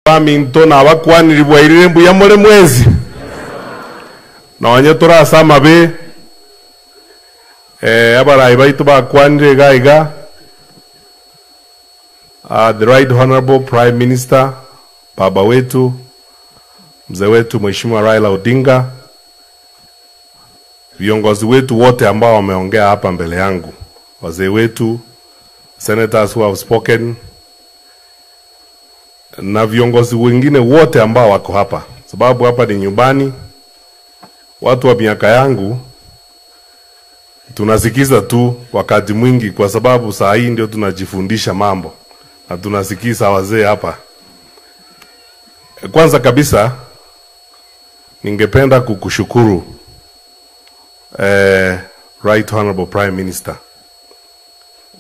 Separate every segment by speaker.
Speaker 1: Minto na abakwani bwairire mbuya muri mwezi na wanye turasama be abarayi baitu bakwanire gaiga the Right Honorable Prime Minister baba wetu mzee wetu Mheshimiwa Raila Odinga, viongozi wetu wote ambao wameongea hapa mbele yangu, wazee wetu, senators who have spoken, na viongozi wengine wote ambao wako hapa, sababu hapa ni nyumbani. Watu wa miaka yangu tunasikiza tu wakati mwingi, kwa sababu saa hii ndio tunajifundisha mambo na tunasikiza wazee hapa. Kwanza kabisa ningependa kukushukuru Right Honorable Prime Minister.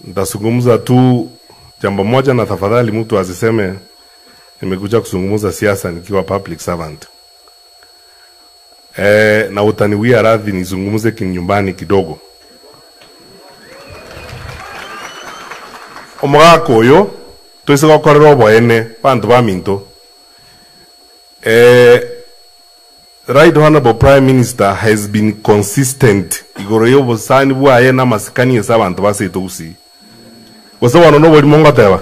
Speaker 1: Nitazungumza tu jambo moja, na tafadhali mtu asiseme nimekuja kuzungumza siasa nikiwa public servant. Na utaniwia radhi nizungumze kinyumbani kidogo. Omugako oyo twese gokorera oboene bantu ba Minto. Right Honorable Prime Minister has been consistent igoro y'obosani bwaye na masikani y'abantu baseto gusi. Gose wano no boli mongo teba.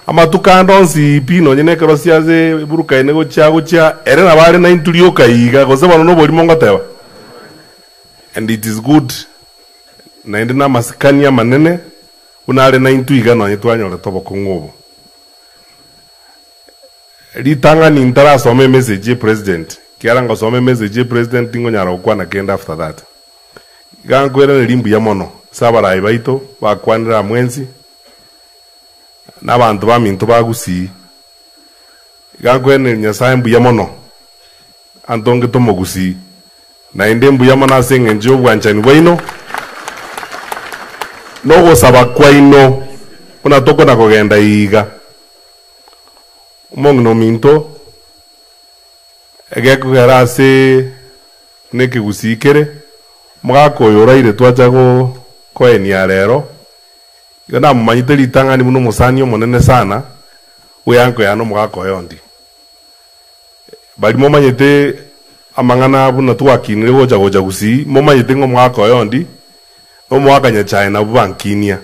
Speaker 1: Amatukando nsi pino nyene kero siaze buruka ene gocha ere na bare na intulio kaiga gose wano no boli mongo teba. And it is good na ende na masikani ya manene unale na intuiga no yetwanyore toboko ngobo. Litanga ni intara some message president kiaranga some message president ngo nyara okwana kenda after that gangwera limbu ya mono sabara ibaito bakwanira mwenzi n'abantu ba Minto bagusi gangwene nyasaye mbu ya mono andonge tomogusi na ende mbu ya mono asenge njo bwanchani bwaino no gosaba kwaino una toko na kogenda iga Mongno Minto ege kugera se neki gusikere mwako yoraire twajago koeni ya rero gana mumanyite litanga ni muno musanyo monene sana uyanko yano mwako yondi bali momanyite amangana buna twakinire goja gusi momanyite ngo mwako yondi no mwaka nya China bubankinia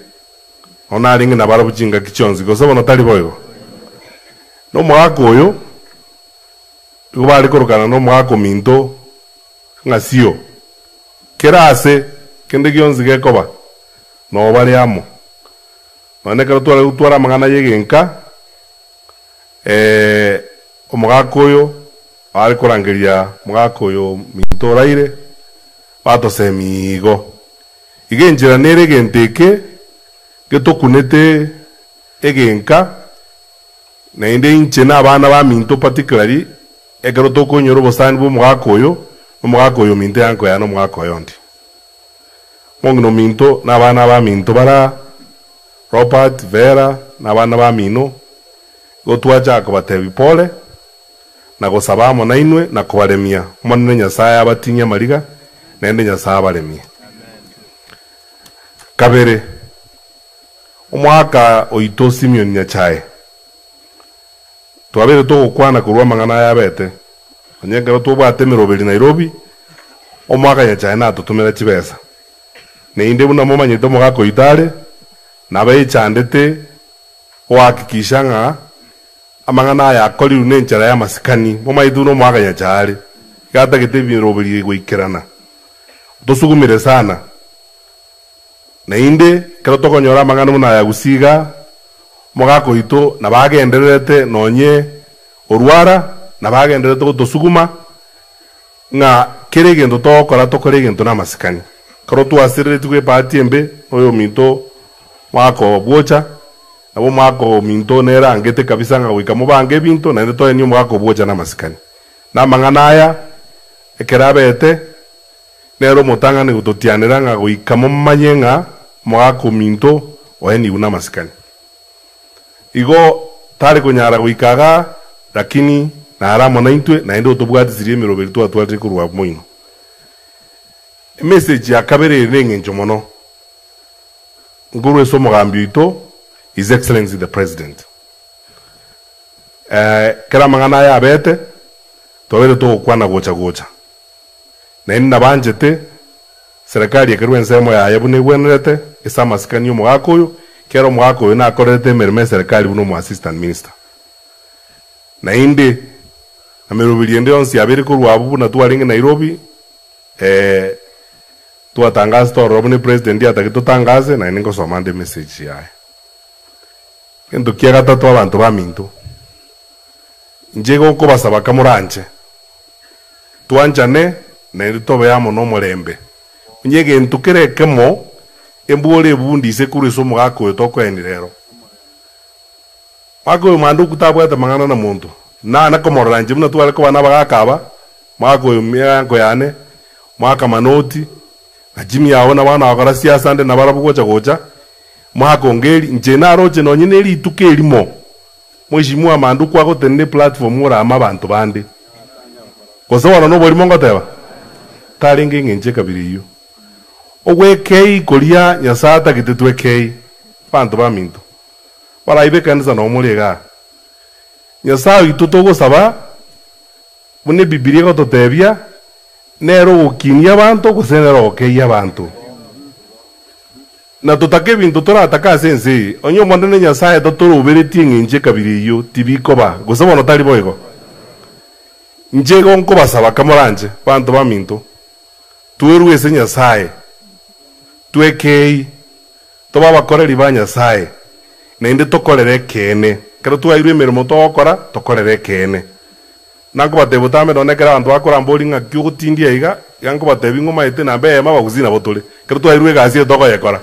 Speaker 1: ona ringi na barabujinga kichonzi go sobono tali boyo no mwako oyo tubali korokana no mwako Minto ngasio kerase kende gionzi gekoba no bali amo none kero twara mangana yegenka omwako oyo ali korangeria mwako oyo Minto raire bato semigo igenjira nere genteke getokunete egenka na inde inche na abana ba Minto particularly egero toko nyoro bosani bu mwako oyo Minto yanko ya no mwako yondi mongno Minto na abana ba Minto bara Robert Vera na abana ba Mino gotwaja ko batebi pole na gosabamo na inwe na kubaremia monne Nyasaye abatinya mariga na ende Nyasaye abaremia kabere omwaka oito Simeon Nyachae twabere to kwana kurwa mangana ya bete onyengero to bwate miroberi Nairobi omwaka ya China tutumira chibesa ne inde buna momanyito mogako itale na bae chandete wakikisha nga amangana ya koli runenchara ya masikani momayidu no mwaka ya chale gata gete miroberi goikerana tosugumire sana na inde kero to konyora mangana muna ya gusiga mogako ito na bagenderete nonye orwara na bagenderete gutosuguma nga kiregendo tokora tokoregendo na masikani karo twasirire tugwe patimbe oyo Minto mwako bwocha nabo mwako Minto nera angete kabisa nga wikamo bange binto na ndo enyo mwako bwocha na masikani na mangana aya ekerabete nero motanga ni gutotianira nga wikamo manyenga mwako Minto oeni una masikani igo tari kunyara wikaga lakini na aramo na intwe na endo tobwati sirie miroberi twatwate kurwa moino message ya kabere renge njomono nguru eso mugambi ito His Excellency the President kera mangana ya bete tobere to kwana gocha na ina banjete serikali ekerwe nsemo ya yabune gwenerete isama sikani umugako uyu kero mugako uyu nakorete merime serikali buno mu assistant minister na indi na merubiri ende onsi abiri ku rwabu na tuwaringe Nairobi tuwatangaza to robune president ya takitutangaze na ningo somande message yae kendo kiaga tatu abantu bamintu njego ko basaba kamuranje tuanjane na iritobe yamo no murembe njege ntukere kemo embole bundi se kuri so mugako toko enirero mako mandu kutabwa ta mangana na muntu na komoranje muna tuwale ko bana bagakaba mako miyango yane maka manoti na jimi yawo na bana bakora siasa ande na barabu gocha mako ngeli njena roje no nyine ri tukelimo mwishimu amandu kwa ko tenne platform ora amabantu bande kosowana no boli mongo teba taringe ngenje kabiri yo ogwe kei kolia nyasata gitetwe kei bantu baminto bara ibe kanisa no mulega nyasa itutogo saba bune bibilia ko totebia nero ukinia bantu kusenero kei abantu na tutake bintu tora ataka sense onyo mondene nyasa etotoro ubereti ngenje kabiri yo tibiko ba gusabona tali boyego njego nko basaba kamoranje bantu baminto tuweru ese nyasaye tuekei toba bakoreri ba nyasaye na inde tokorere kene kero tuairwe merimo tokora tokorere kene nako batebutame donekera bantu bakora mbolinga kyugutindia iga yango batebi ngoma ite na bema baguzina botole kero tuairwe gazi toko yakora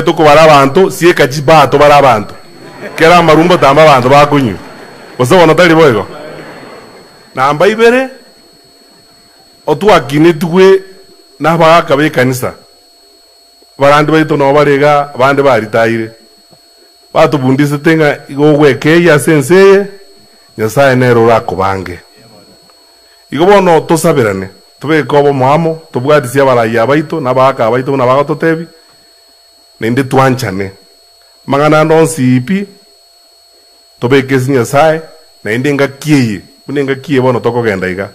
Speaker 1: toko bara bantu sie kajiba to bara bantu kera marumba tamba bantu bakunyu bosabona tali boyego namba ibere otuakine tuwe na bakabe kanisa barandi baito no barega bande baritaire batubundise tenga igogweke ya senseye nyasaye nero rakobange igobono tosabirane tube kobo mwamo tubwatisia baraya baito na baka baito na bagato nende twanchane mangana ndonsi ipi tobe kesi nyasaye na ende ngakiye unenga kiye bono toko genda iga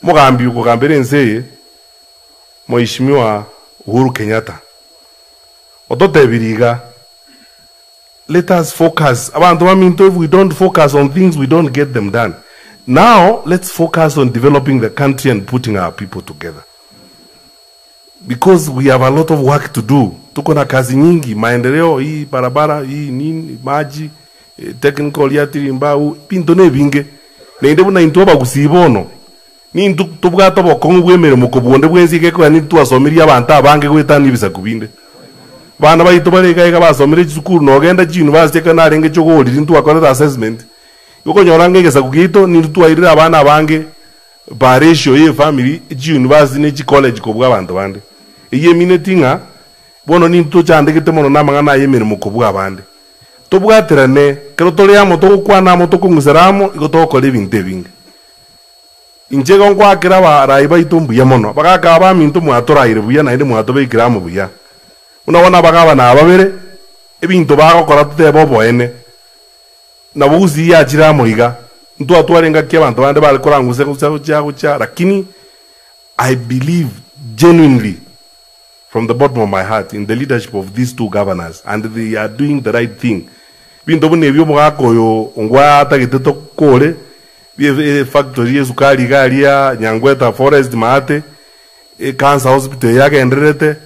Speaker 1: mugambi ukugambira nseye Mheshimiwa Uhuru Kenyatta ototebiriga let us focus abantu baminto. If we don't focus on things we don't get them done. Now let's focus on developing the country and putting our people together, because we have a lot of work to do. Tuko na kazi nyingi, maendeleo hii barabara hii nini maji technical yatiri mbau pinto ne binge nende buna into bagusibono ni ndu tubwato bokongwe mere mukobonde bwenzike ko ni twasomiri abantu abange gwetani bisa kubinde bana bayito barega basomire chukuru no genda chi university kana renge chogori ndu akorera assessment yuko nyorange gesa kugito ni twairira abana abange ba ratio ye family chi university ne chi college ko bwa abantu bande iye minetinga bono ni ndu chandikite mono namangana ye mere mukobwa abande tobwaterane kero toleamo tokwana mo tokungusaramo igotokora ebintu ebinge injego nkwakira barai baito mbuya mono bagaka bamintu mwatoraire buya na inde mwatobekiramo buya unabona bagaba na babere ebintu bagokora tutebo boene na buzi ya kiramo iga ntu atwarenga ke abantu bande bali koranguse kucha lakini I believe genuinely from the bottom of my heart in the leadership of these two governors, and they are doing the right thing. Bintu bune byo mugako yo ngwa atagiteto kole bi factory ezukali galia Nyangweta Forest Mate cancer hospital yake enderete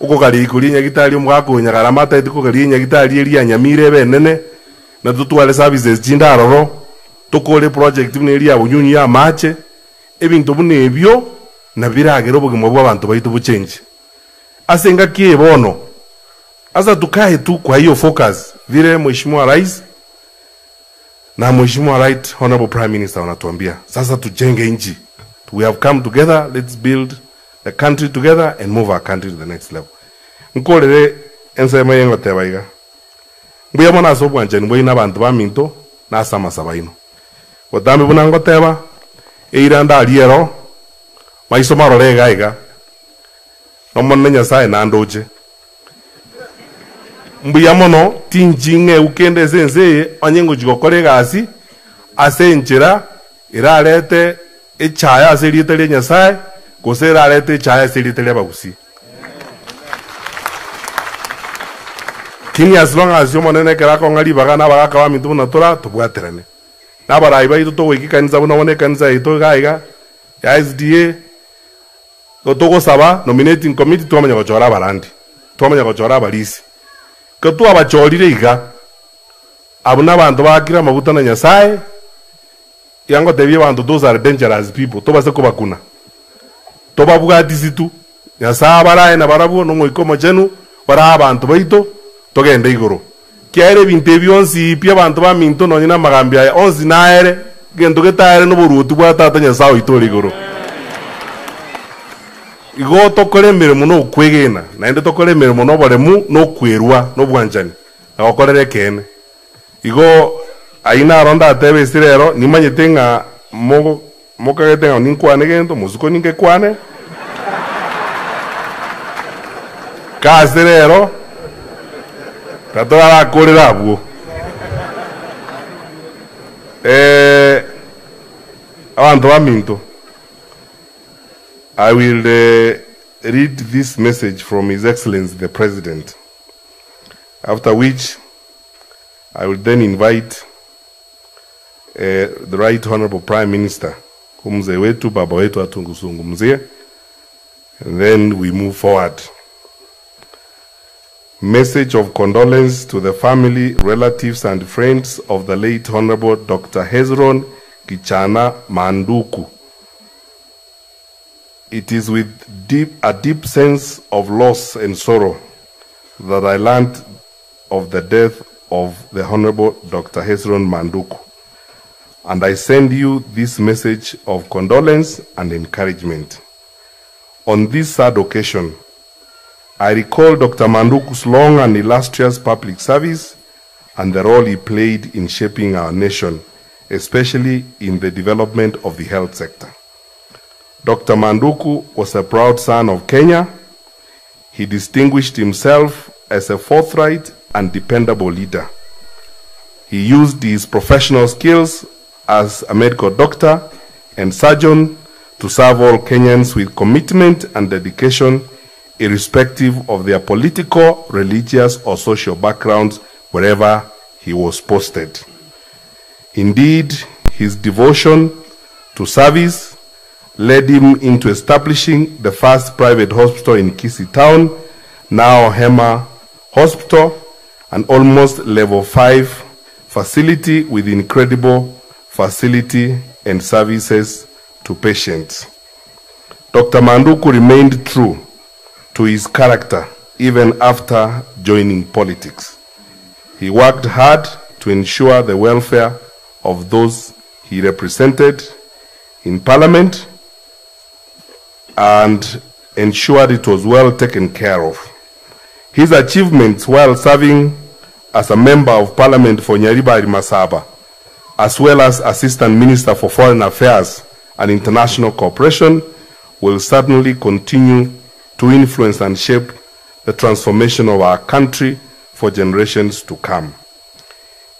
Speaker 1: uko kali kulinya gitali mugako nyagaramata etiko kali nyagitali elia nyamire benene na tutwale services jindaro tukole project bune elia bunyunyi ya mache ebintu bune byo na biragero bugimo bw'abantu baitu buchenje asenga kie bono asa tukae tu kwa hiyo focus vile Mheshimiwa Rais na Mheshimiwa Right Honorable Prime Minister wanatuambia sasa tujenge nchi. We have come together, let's build the country together and move our country to the next level. Nkolere ensema yengo tebaiga mbuya mona so bwanje ngwe na bantu baminto na sama sabaino wadambe bunango teba eiranda aliero maiso marorega iga nomone Nyasaye na ndoje mbuya mono tinjinge ukende sense onyengo jigokore gasi ase enchera irarete echaya ase riete Nyasaye gose irarete echaya ase riete bagusi. Kini as long as yo monene kera ko ngari bagana bagaka ba mintu na tora tubwaterane na barai baitu to wiki kanisa buna wone kanisa ito gaiga ya SDA to saba nominating committee to amanya gochora barandi to amanya gochora balisi ko tu abachorire iga abuna bantu bakira mabuta na Nyasaye yango tebye bantu those are dangerous people to base ko bakuna to babuga disitu Nyasaye baraye na barabu no moikomo chenu bara abantu baito togende igoro kiaire binte byonsi pia bantu ba minto no nyina magambia onzi naere gendo getaere no burutu bwa tata Nyasaye itori igoro igo tokore mirimo no kwegena na ende tokore mirimo no baremu no kwerwa no bwanjani na okorere kene igo aina ronda tebe sirero nimanyete nga mokagete nga ninkwane gendo muzuko ninke kwane kasirero tatora korera bwo abantu baminto. I will read this message from His Excellency the President, after which I will then invite the Right Honorable Prime Minister, kumze wetu baba wetu atunguzungumzie, and then we move forward. Message of condolence to the family, relatives and friends of the late Honorable Dr. Hezron Kichana Manduku. It is with a deep sense of loss and sorrow that I learned of the death of the Honorable Dr. Hezron Manduku, and I send you this message of condolence and encouragement. On this sad occasion, I recall Dr. Manduku's long and illustrious public service and the role he played in shaping our nation, especially in the development of the health sector. Dr. Manduku was a proud son of Kenya. He distinguished himself as a forthright and dependable leader. He used his professional skills as a medical doctor and surgeon to serve all Kenyans with commitment and dedication, irrespective of their political, religious, or social backgrounds, wherever he was posted. Indeed, his devotion to service led him into establishing the first private hospital in Kisii town, now Hema Hospital, an almost level 5 facility with incredible facility and services to patients. Dr. Manduku remained true to his character even after joining politics. He worked hard to ensure the welfare of those he represented in Parliament and ensured it was well taken care of. His achievements while serving as a member of Parliament for Nyaribari Masaba, as well as Assistant Minister for Foreign Affairs and International Cooperation, will certainly continue to influence and shape the transformation of our country for generations to come.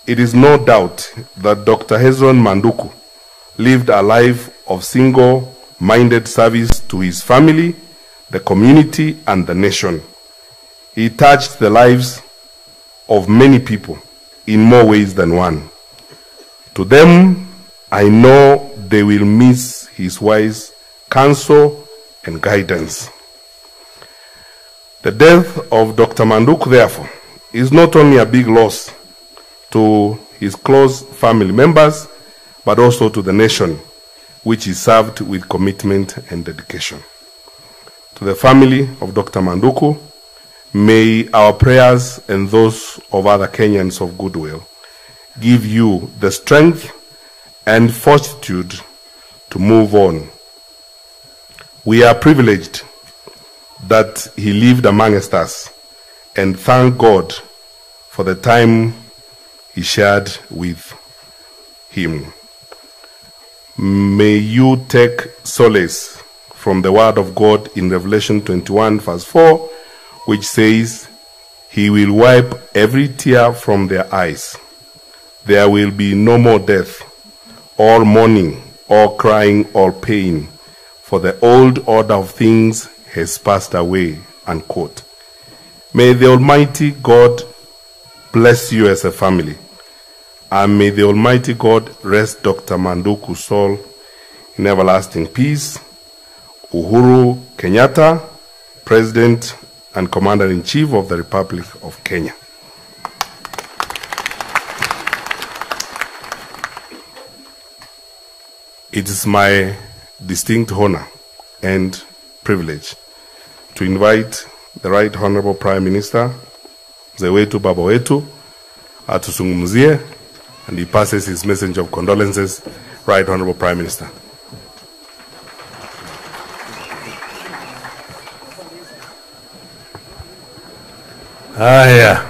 Speaker 1: It is no doubt that Dr. Hezron Manduku lived a life of single-minded service to his family, the community, and the nation. He touched the lives of many people in more ways than one. To them, I know they will miss his wise counsel and guidance. The death of Dr. Manduku, therefore, is not only a big loss to his close family members, but also to the nation, which he served with commitment and dedication. To the family of Dr. Manduku, may our prayers and those of other Kenyans of goodwill give you the strength and fortitude to move on. We are privileged that he lived amongst us, and thank God for the time he shared with him. May you take solace from the word of God in Revelation 21 verse 4, which says, He will wipe every tear from their eyes. There will be no more death, or mourning, or crying, or pain, for the old order of things has passed away, unquote. May the Almighty God bless you as a family, and may the Almighty God rest Dr. Manduku's soul in everlasting peace. Uhuru Kenyatta, President and Commander-in-Chief of the Republic of Kenya. It is my distinct honor and privilege to invite the Right Honorable Prime Minister, Mzee wetu Baba wetu, atuzungumzie, and he passes his message of condolences. Right Honorable Prime Minister.
Speaker 2: Haya,